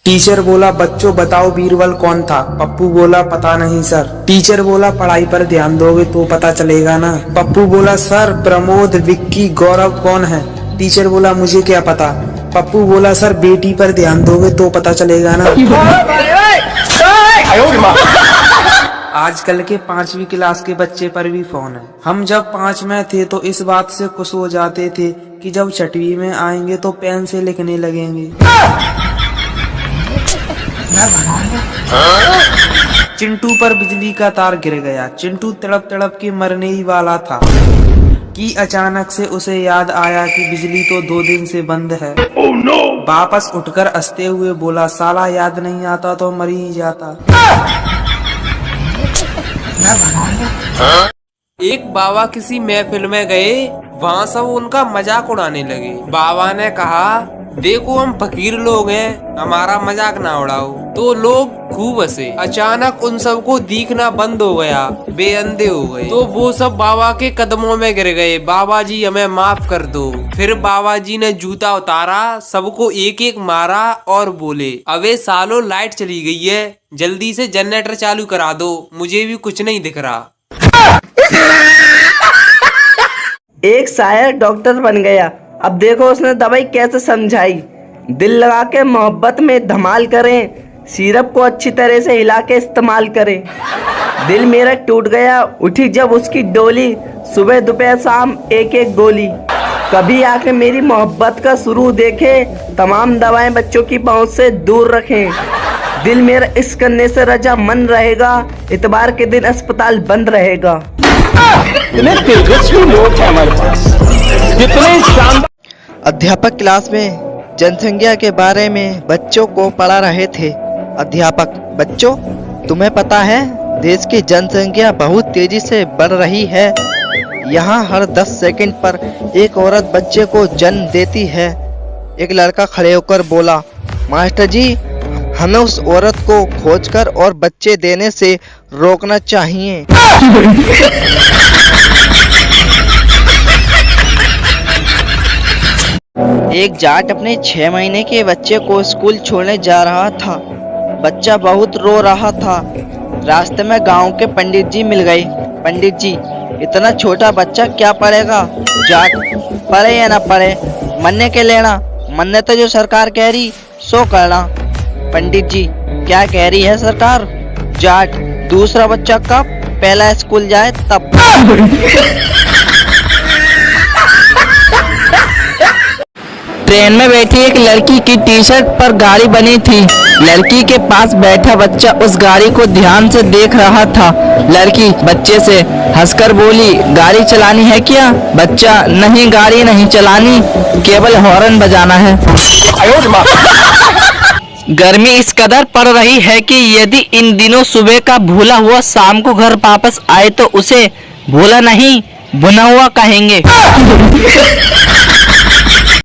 Teacher बोला, बच्चों बताओ बीरबल कौन था? पप्पू बोला, पता नहीं सर। टीचर बोला, पढ़ाई पर ध्यान दोगे तो पता चलेगा ना। पप्पू बोला, सर प्रमोद, विक्की, गौरव कौन है? टीचर बोला, मुझे क्या पता। पप्पू बोला, सर बेटी पर ध्यान दोगे तो पता चलेगा ना। आजकल के 5वीं क्लास के बच्चे पर भी फोन है। हम जब 5 में थे तो इस बात से खुश हो जाते थे कि जब 6वीं में आएंगे तो पेन से लिखने लगेंगे। चिंटू पर बिजली का तार गिर गया। चिंटू तड़प तड़प के मरने ही वाला था कि अचानक से उसे याद आया कि बिजली तो 2 दिन से बंद है। Oh, no! वापस उठकर हंसते हुए बोला, साला याद नहीं आता तो मर ही जाता। एक बाबा किसी महफिल में गए, वहाँ सब उनका मजाक उड़ाने लगे। बाबा ने कहा, देखो हम फकीर लोग हैं, हमारा मजाक ना उड़ाओ। तो लोग खूब हंसे। अचानक उन सबको दिखना बंद हो गया, बेअंधे हो गए। तो वो सब बाबा के कदमों में गिर गए, बाबा जी हमें माफ कर दो। फिर बाबा जी ने जूता उतारा, सबको एक एक मारा और बोले, अबे सालो लाइट चली गई है, जल्दी से जनरेटर चालू करा दो, मुझे भी कुछ नहीं दिख रहा। एक शायर डॉक्टर बन गया। अब देखो उसने दवाई कैसे समझाई। दिल लगा के मोहब्बत में धमाल करें, सिरप को अच्छी तरह से हिला के इस्तेमाल करें। दिल मेरा टूट गया, उठी जब उसकी डोली, सुबह दोपहर शाम एक एक गोली। कभी आके मेरी मोहब्बत का शुरू देखे, तमाम दवाएं बच्चों की पहुंच से दूर रखें। दिल मेरा इस करने से रजा मन रहेगा, इतवार के दिन अस्पताल बंद रहेगा। अध्यापक क्लास में जनसंख्या के बारे में बच्चों को पढ़ा रहे थे। अध्यापक, बच्चों तुम्हें पता है देश की जनसंख्या बहुत तेजी से बढ़ रही है। यहाँ हर 10 सेकंड पर एक औरत बच्चे को जन्म देती है। एक लड़का खड़े होकर बोला, मास्टर जी हमें उस औरत को खोजकर और बच्चे देने से रोकना चाहिए। एक जाट अपने 6 महीने के बच्चे को स्कूल छोड़ने जा रहा था। बच्चा बहुत रो रहा था। रास्ते में गांव के पंडित जी मिल गए। पंडित जी, इतना छोटा बच्चा क्या पढ़ेगा? जाट, पढ़े या ना पढ़े, मन्ने के लेना, मन्ने तो जो सरकार कह रही सो करना। पंडित जी, क्या कह रही है सरकार? जाट, दूसरा बच्चा कब पहला स्कूल जाए तब। ट्रेन में बैठी एक लड़की की टी-शर्ट पर गाड़ी बनी थी। लड़की के पास बैठा बच्चा उस गाड़ी को ध्यान से देख रहा था। लड़की बच्चे से हंसकर बोली, गाड़ी चलानी है क्या? बच्चा, नहीं गाड़ी नहीं चलानी, केवल हॉर्न बजाना है। गर्मी इस कदर पड़ रही है कि यदि इन दिनों सुबह का भूला हुआ शाम को घर वापस आए तो उसे भूला नहीं भुना हुआ कहेंगे।